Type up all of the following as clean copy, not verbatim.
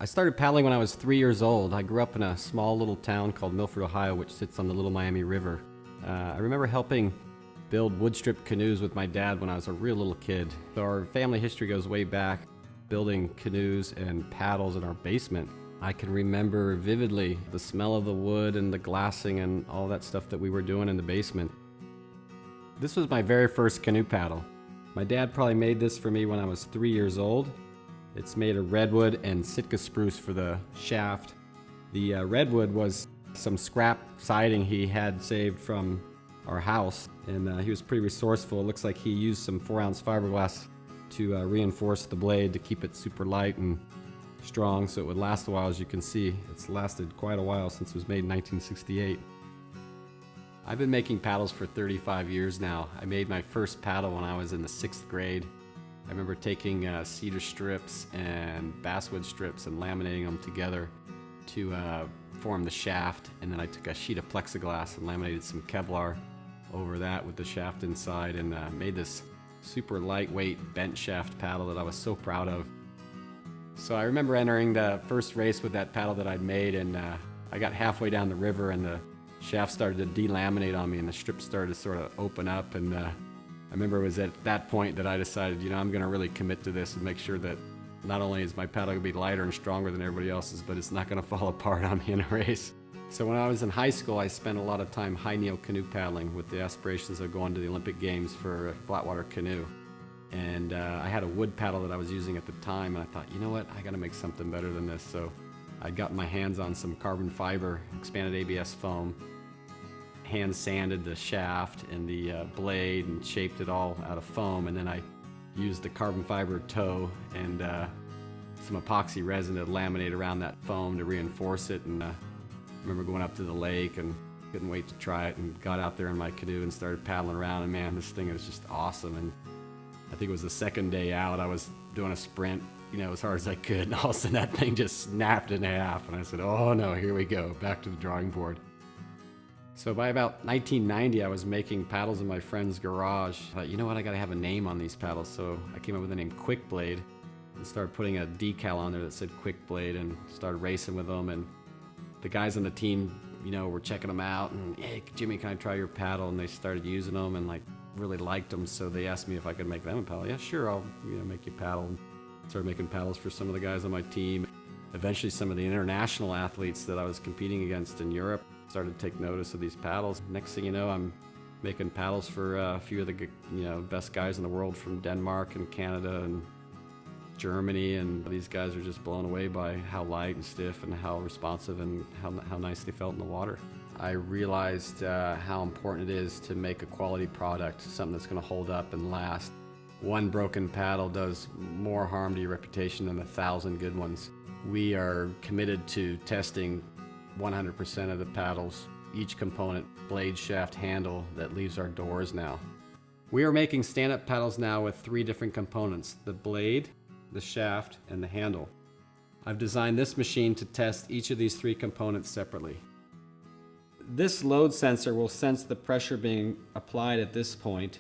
I started paddling when I was 3 years old. I grew up in a small little town called Milford, Ohio, which sits on the Little Miami River. I remember helping build wood strip canoes with my dad when I was a real little kid. So our family history goes way back, building canoes and paddles in our basement. I can remember vividly the smell of the wood and the glassing and all that stuff that we were doing in the basement. This was my very first canoe paddle. My dad probably made this for me when I was 3 years old. It's made of redwood and Sitka spruce for the shaft. The redwood was some scrap siding he had saved from our house, and he was pretty resourceful. It looks like he used some 4-ounce fiberglass to reinforce the blade to keep it super light and strong so it would last a while. As you can see, it's lasted quite a while since it was made in 1968. I've been making paddles for 35 years now. I made my first paddle when I was in the 6th grade. I remember taking cedar strips and basswood strips and laminating them together to form the shaft, and then I took a sheet of plexiglass and laminated some Kevlar over that with the shaft inside, and made this super lightweight bent shaft paddle that I was so proud of. So I remember entering the first race with that paddle that I'd made, and I got halfway down the river and the shaft started to delaminate on me and the strips started to sort of open up, and I remember it was at that point that I decided, I'm going to really commit to this and make sure that not only is my paddle going to be lighter and stronger than everybody else's, but it's not going to fall apart on me in a race. So when I was in high school, I spent a lot of time high kneel canoe paddling with the aspirations of going to the Olympic Games for a flatwater canoe. And I had a wood paddle that I was using at the time, and I thought, you know what, I got to make something better than this. So I got my hands on some carbon fiber expanded ABS foam, hand sanded the shaft and the blade and shaped it all out of foam, and then I used the carbon fiber toe and some epoxy resin to laminate around that foam to reinforce it. And I remember going up to the lake and couldn't wait to try it, and got out there in my canoe and started paddling around, and man, this thing was just awesome. And I think it was the second day out, I was doing a sprint, as hard as I could, and all of a sudden that thing just snapped in half, and I said, oh no, here we go, back to the drawing board. So by about 1990, I was making paddles in my friend's garage. I thought, you know what, I gotta have a name on these paddles. So I came up with the name Quick Blade and started putting a decal on there that said Quick Blade and started racing with them. And the guys on the team, were checking them out and, hey, Jimmy, can I try your paddle? And they started using them and really liked them. So they asked me if I could make them a paddle. Yeah, sure, I'll make you a paddle. And started making paddles for some of the guys on my team. Eventually some of the international athletes that I was competing against in Europe started to take notice of these paddles. Next thing you know, I'm making paddles for a few of the best guys in the world from Denmark and Canada and Germany, and these guys are just blown away by how light and stiff and how responsive and how nice they felt in the water. I realized how important it is to make a quality product, something that's going to hold up and last. One broken paddle does more harm to your reputation than 1,000 good ones. We are committed to testing 100% of the paddles, each component, blade, shaft, handle, that leaves our doors now. We are making stand-up paddles now with 3 different components: the blade, the shaft, and the handle. I've designed this machine to test each of these 3 components separately. This load sensor will sense the pressure being applied at this point.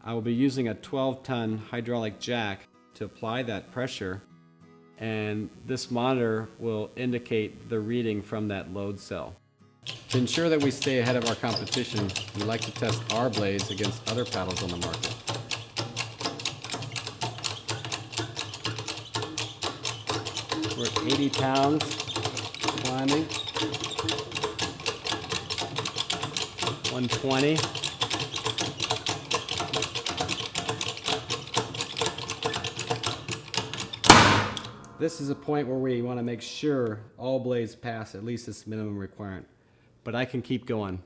I will be using a 12-ton hydraulic jack to apply that pressure, and this monitor will indicate the reading from that load cell. To ensure that we stay ahead of our competition, we like to test our blades against other paddles on the market. We're at 80 pounds climbing, 120. This is a point where we want to make sure all blades pass at least this minimum requirement, but I can keep going.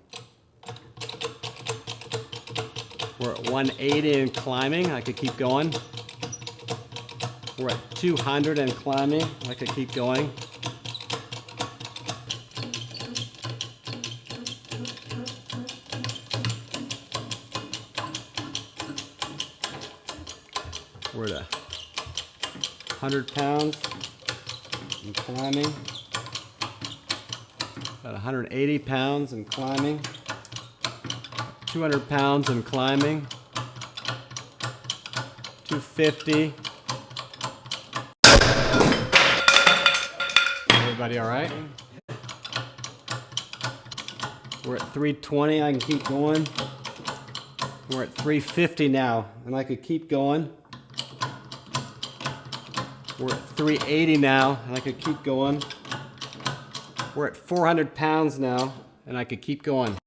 We're at 180 and climbing, I could keep going. We're at 200 and climbing, I could keep going. We're at 100 pounds and climbing, about 180 pounds and climbing, 200 pounds and climbing, 250, Everybody all right? We're at 320, I can keep going. We're at 350 now, and I could keep going. We're at 380 now, and I could keep going. We're at 400 pounds now, and I could keep going.